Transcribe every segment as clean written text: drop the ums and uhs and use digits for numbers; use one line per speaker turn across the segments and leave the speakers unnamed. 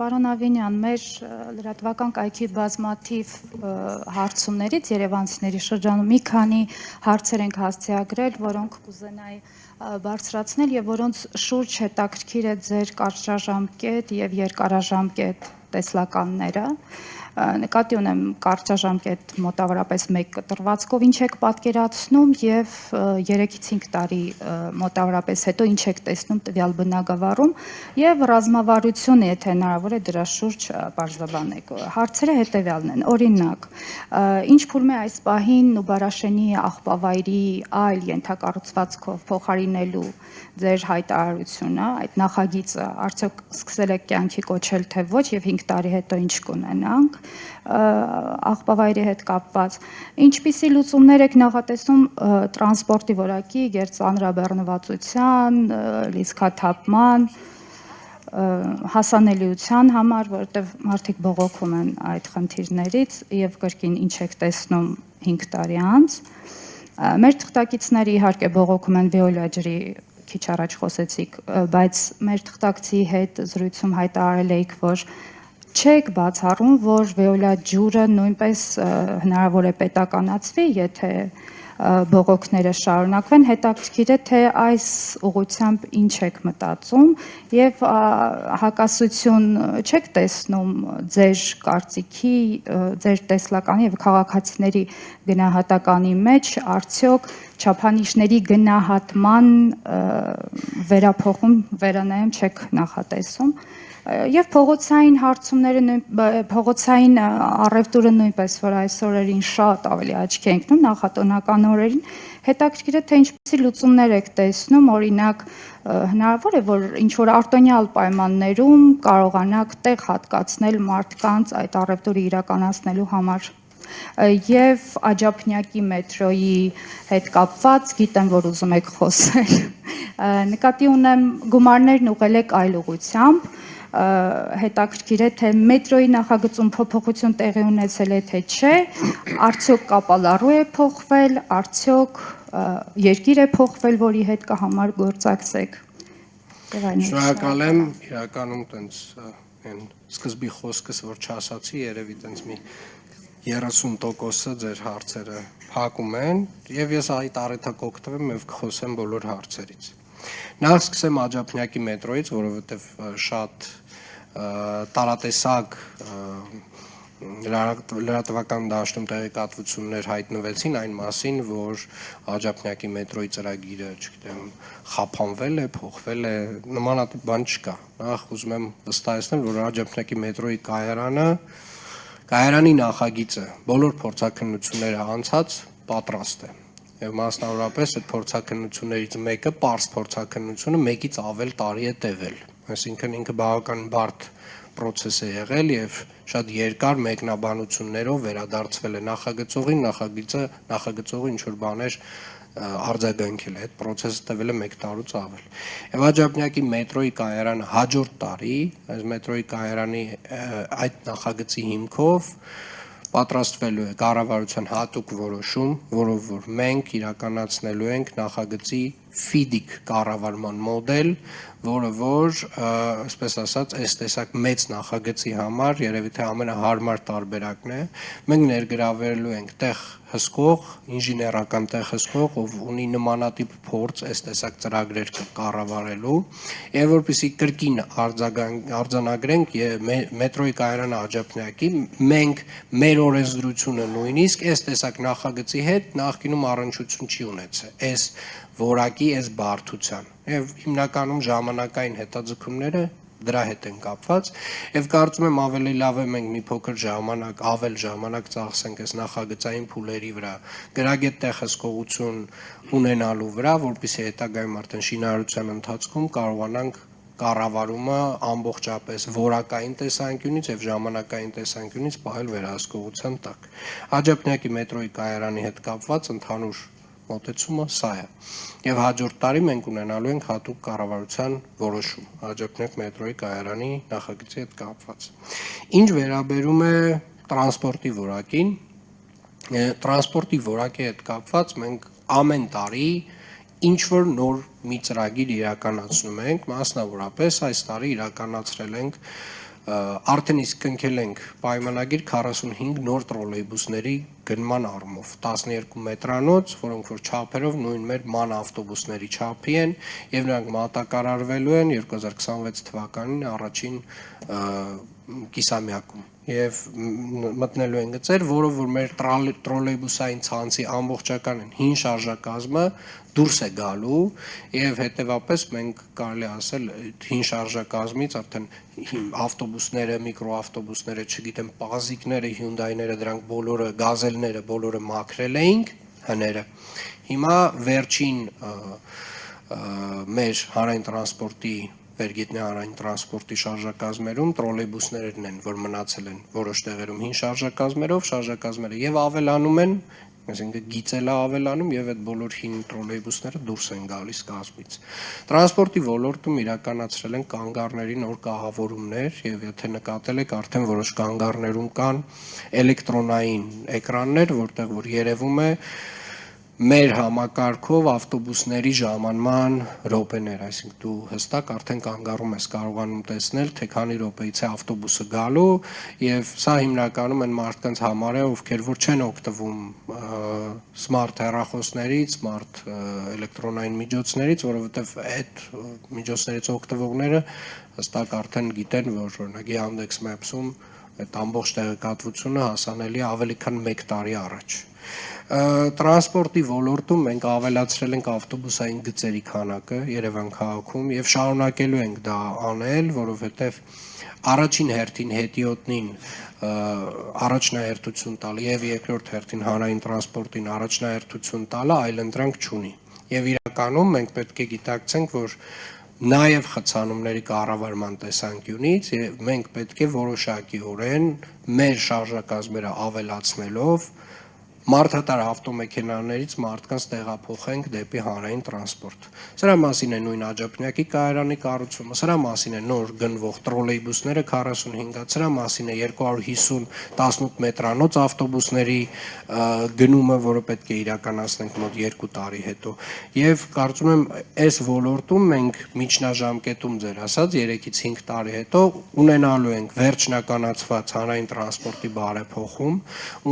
պարոն Ավենյան, մեր լրատվական կայքի բազմաթիվ հարցումներից երևանցիների շրջանում մի քանի հարցեր ենք հասցեագրել, որոնք կուզենայի բարձրացնել եւ որոնց շուրջ հետաքրքիր է ձեր կարճաժամկետ եւ երկարաժամկետ տեսլականները։ Նկատի ունեմ կարճաժամկետ մոտավորապես 1 կտրվածքով ինչ եք պատկերացնում եւ 3-ից 5 տարի մոտավորապես հետո ինչ եք տեսնում տվյալ բնագավառում եւ ռազմավարությունը, եթե հնարավոր է դրա շուրջ բարձրաբանեք։ Հարցերը հետեւյալն են. օրինակ, ինչ փուլում է այս պահին Նուբարաշենի աղբավայրի այլ ենթակառուցվածքով փոխարինելու ձեր հայտարարությունը, այդ նախագիծը արդյոք սկսել եք կյանքի կոչել թե ոչ եւ 5 տարի հետո ինչ կունենանք աղբավայրի հետ կապված, ինչպիսի լուծումներ եք նախատեսում տրանսպորտի որակի, գերծանրաբեռնվածության, լիցքաթափման, հասանելիության համար, որովհետեւ մարդիկ բողոքում են այդ խնդիրներից եւ կրկին ինչ եք տեսնում 5 տարի անց։ Մեր թղթակիցները իհարկե բողոքում են Վեոլա ջրի քիչ առաջ խոսեցիք, բայց մեր թղթակցի հետ զրույցում հայտարարել էիք, որ չեք բացառում, որ Վեոլա ջուրը նույնպես հնարավոր է պետականացվի, եթե բողոքները շարունակվեն, հետաքրքիր է թե այս ուղղությամբ ինչ եք մտածում եւ հակասություն չեք տեսնում ձեր կարծիքի, ձեր տեսլականի եւ քաղաքացիների գնահատականի մեջ, արդյոք չափանիշների գնահատման վերափոխում վերանայում չեք նախատեսում եւ փողոցային հարցումները փողոցային առևտուրը նույնպես որ այս օրերին շատ ավելի աչքի է ընկնում նախատոնական օրերին հետաքրքիր է թե ինչպիսի լուծումներ եք տեսնում օրինակ հնարավոր է որ ինչ որ արտոնյալ պայմաններում կարողանաք տեղ հատկացնել մարդկանց այդ առևտուրը իրականացնելու համար եւ Աջափնյակի մետրոյի հետ կապված գիտեմ որ ուզում եք խոսել նկատի ունեմ գումարներն ուղղել եք այլ ուղղությամբ հետաքրքիր է թե մետրոյի նախագծում փոփոխություն տեղի ունեցել է թե չէ արդյոք կապալառու է փոխվել արդյոք երկիր է փոխվել որի հետ կհամար գործակցեք
Շնորհակալ եմ իրականում տենց այն սկզբի խոսքս որ չասացի երևի տենց մի 30%-ը ձեր հարցերը փակում են եւ ես այդ առիթը կօգտվեմ եւ կխոսեմ բոլոր հարցերից Նախ սկսեմ Աջափնյակի մետրոյից, որովհետև շատ տարատեսակ լրատվական դաշտում տեղեկատվություններ հայտնվեցին այն մասին, որ Աջափնյակի մետրոյի ծրագիրը, չգիտեմ, խափանվել է, փոխվել է, նմանատիպ բան չկա։ Նախ ուզում եմ վստահեցնել, որ Աջափնյակի մետրոյի կայարանի նախագիծը բոլոր փորձաքննությունները անցած պատրաստ է։ Եվ մասնավորապես այդ փորձաքննություններից մեկը պարզ փորձաքննությունը մեկից ավել տարի է տևել այսինքն ինքը բավական բարդ process է եղել եւ շատ երկար մեկնաբանություններով վերադարձվել է նախագծողին նախագծողը ինչ որ բաներ արձագանքել է այդ process-ը տևել է 1 տարուց ավել եւ Աջափնյակի մետրոյի կայարանը հաջորդ տարի այս մետրոյի կայարանի այդ նախագծի հիմքով պատրաստվելու է կառավարության հատուկ որոշում, որով որ մենք իրականացնելու ենք նախագծի ֆիդիկ կառավարման մոդել, որը որ, այսպես ասած, այս տեսակ մեծ նախագծի համար երևի թե ամենահարմար տարբերակն է, մենք ներգրավելու ենք տեղ հսկող, ինժեներական տեղ հսկող, ով ունի նմանատիպ փորձ այս տեսակ ծրագրեր կառավարելու, եւ որպեսզի կրկին արձանագրենք մետրոյի կայարանը Աջափնյակի, մենք մեր օրենսդրությունը նույնիսկ այս տեսակ նախագծի հետ նախկինում առնչություն չի ունեցել, այս որակի այս բարդության եւ հիմնականում ժամանակային հետաձգումները դրա հետ են կապված եւ կարծում եմ ավելի լավ է մենք մի փոքր ժամանակ ավել ժամանակ ծախսենք այս նախագծային փուլերի վրա գրագետ տեղ հսկողություն ունենալու վրա որպեսզի հետագայում արդեն շինարարության ընթացքում կարողանանք կառավարումը ամբողջապես որակային տեսանկյունից եւ ժամանակային տեսանկյունից պահել վերահսկողության տակ Աջափնյակի մետրոյի կայարանի հետ կապված ընդհանուր մոտեցումը սա է եւ հաջորդ տարի մենք ունենալու ենք հատուկ կառավարության որոշում Աջափնյակ մետրոյի կայարանի նախագծի հետ կապված ինչ վերաբերում է տրանսպորտի որակին տրանսպորտի որակի հետ կապված մենք ամեն տարի ինչ որ նոր մի ծրագիր իրականացնում ենք մասնավորապես այս տարի իրականացրել ենք արդեն իսկ կնքել ենք պայմանագիր 45 նոր տրոլեյբուսների գնման առումով 12 մետրանոց, որոնք որ չափերով նույն մեր ման ավտոբուսների չափի են եւ նրանք մատակարարվելու են 2026 թվականին առաջին կիսամյակում եւ մտնելու են գծեր, որը որ մեր տրոլեյբուսային ցանցի ամբողջական հին շարժակազմը դուրս է գալու եւ հետեւապես մենք կարելի ասել հին շարժակազմից արդեն ավտոբուսները, միկրոավտոբուսները, չգիտեմ, պազիկները, հյունդայները, դրանք բոլորը, գազելները բոլորը մաքրել էինք հները։ Հիմա վերջին մեր հանրային տրանսպորտի Վերգետնյա հանրային տրանսպորտի շարժակազմերում տրոլեյբուսներն են, որ մնացել են որոշ տեղերում հին շարժակազմերով, շարժակազմերը եւ ավելանում են, այսինքն գիծելը ավելանում եւ այդ բոլոր հին տրոլեյբուսները դուրս են գալիս կազմից։ Տրանսպորտի ոլորտում իրականացրել են կանգառների նոր կահավորումներ եւ եթե նկատել եք արդեն որոշ կանգառներում կան էլեկտրոնային էկրաններ, որտեղ որ երևում է մեր համակարգով ավտոբուսների ժամանման րոպեներ, այսինքն դու հստակ արդեն կանգառում ես կարողանում տեսնել, թե քանի րոպեից է ավտոբուսը գալու եւ սա հիմնականում են մարդկանց համար է, ովքեր որ չեն օգտվում սմարթ հեռախոսներից, սմարթ էլեկտրոնային միջոցներից, որովհետեւ այդ միջոցներից օգտվողները հստակ արդեն գիտեն, որ օրինակ Yandex Maps-ում այդ ամբողջ տեղեկատվությունը հասանելի է ավելի քան 1 տարի առաջ։ Տրանսպորտի ոլորտում մենք ավելացրել ենք ավտոբուսային գծերի քանակը Երևան քաղաքում եւ շարունակելու ենք դա անել, որովհետեւ առաջին հերթին հետիոտնին առաջնահերթություն տալ եւ երկրորդ հերթին հանրային տրանսպորտին առաջնահերթություն տալը այլընտրանք չունի։ Եվ իրականում մենք պետք է գիտակցենք, որ նաև խցանումների կառավարման տեսանկյունից մենք պետք է որոշակիորեն մեր շարժակազմերը ավելացնելով մարդատար ավտոմեքենաներից մարդկանց տեղափոխենք դեպի հանրային տրանսպորտ։ Սրա մասին է նույն աջափնյակի կայարանի կառուցումը, սրա մասին է նոր գնվող տրոլեյբուսները 45-ած, սրա մասին է 250 18 մետրանոց ավտոբուսների գնումը, որը պետք է իրականացնենք մոտ 2 տարի հետո։ Եվ կարծում եմ, այս ոլորտում մենք միջնաժամկետում ձեր ասած 3-ից 5 տարի հետո ունենալու ենք վերջնականացված հանրային տրանսպորտի բարեփոխում,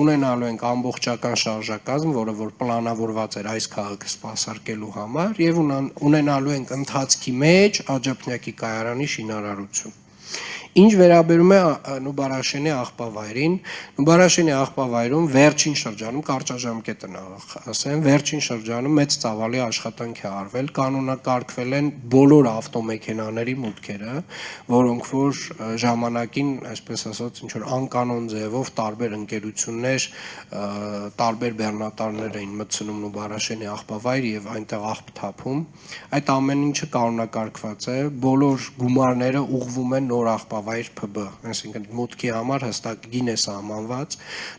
ունենալու ենք ամբողջական շարժակազմ, որը որ պլանավորված էր այս քաղաքը սպասարկելու համար եւ ունենալու ենք ընթացքի մեջ աջափնյակի կայարանի շինարարություն։ Ինչ վերաբերում է Նուբարաշենի աղբավայրին, Նուբարաշենի աղբավայրում վերջին շրջանում կարճաժամկետն ասեմ, վերջին շրջանում մեծ ծավալի աշխատանք է արվել, կանոնակարգվել են բոլոր ավտոմեքենաների մուտքերը, որոնք որ ժամանակին, այսպես ասած, ինչ որ անկանոն ձևով տարբեր ընկերություններ, տարբեր բեռնատարներ էին մտցնում Նուբարաշենի աղբավայր եւ այնտեղ աղբ թափում։ Այդ ամեն ինչը կանոնակարգված է, բոլոր գումարները ուղղվում են նոր աղբավայր ՓԲ, այսինքն մուտքի համար հստակ գին է սահմանված,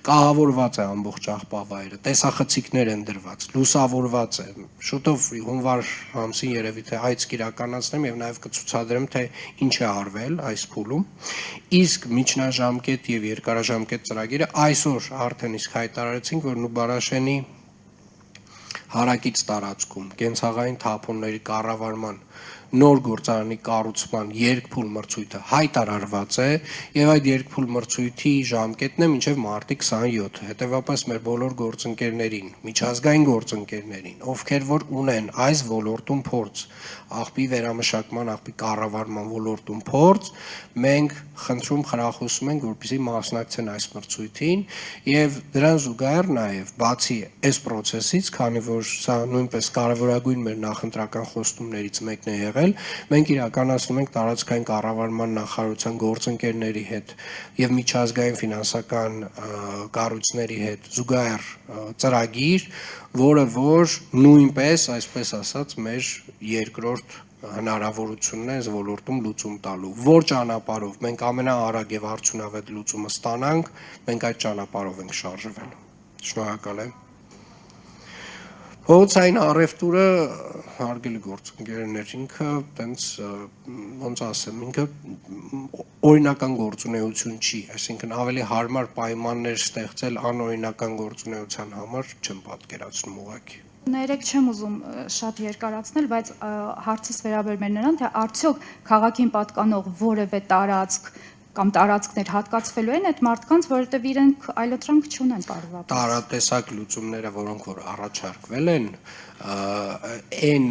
կահավորված է ամբողջ աղբավայրը, տեսախցիկներ են դրված, լուսավորված է։ Շուտով հունվար ամսին երևի թե այց կիրականացնեմ եւ նաեւ կցուցադրեմ, թե ինչ է արվել այս փուլում։ Իսկ միջնաժամկետ եւ երկարաժամկետ ծրագիրը այսօր արդեն իսկ հայտարարեցինք, որ Նուբարաշենի հարակից տարածքում կենցաղային թափոնների կառավարման նոր գործարանի կառուցման երկփուլ մրցույթը հայտարարված է եւ այդ երկփուլ մրցույթի ժամկետն է մինչեւ մարտի 27-ը։ Հետեւաբար մեր բոլոր գործընկերներին, միջազգային գործընկերներին, ովքեր որ ունեն այս ոլորտում փորձ, աղբի վերամշակման, աղբի կառավարման ոլորտում փորձ, մենք խնդրում խրախուսում ենք, որպեսզի մասնակցեն այս մրցույթին եւ դրան զուգահեռ նաեւ բացի այս process-ից, քանի որ սա նույնպես կարևորագույն մեր նախընտրական խոստումներից մեկն է եղել, մենք իրականացնում ենք տարածքային կառավարման նախարարության գործընկերների հետ եւ միջազգային ֆինանսական կառույցների հետ զուգահեռ ծրագիր, որը որ նույնպես, այսպես ասած, մեր երկրորդ հնարավորությունն է այս ոլորտում լուծում տալու։ Որ ճանապարհով մենք ամենաարագ եւ արդյունավետ լուծումը ստանանք, մենք այդ ճանապարհով ենք շարժվելու։ Շնորհակալ եմ։ Փողոցային առևտուրը հարգելի գործընկերներ, ինքը տենց ոնց ասեմ, ինքը օրինական գործունեություն չի, այսինքն ավելի հարմար պայմաններ ստեղծել անօրինական գործունեության համար չեմ պատկերացնում ուղղակի։
Ներեք չեմ ուզում շատ երկարացնել, բայց հարցս վերաբերում է նրան, թե արդյոք քաղաքին պատկանող որևէ տարածք կամ տարածքներ հատկացվելու են այդ մարդկանց, որովհետև իրենք այլընտրանք չունեն պարզապես։
Տարատեսակ լուծումները, որոնք որ առաջարկվել են, այն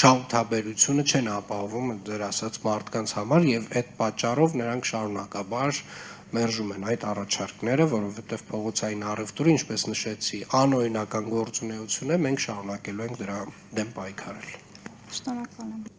շահութաբերությունը չեն ապահովում դեր ասած մարդկանց համար եւ այդ պատճառով նրանք շարունակաբար մերժում են այդ առաջարկները, որովհետեւ փողոցային առևտուրը, ինչպես նշեցի, անօրինական գործունեություն է, մենք շարունակելու ենք դրա դեմ պայքարել։
Շնորհակալ եմ։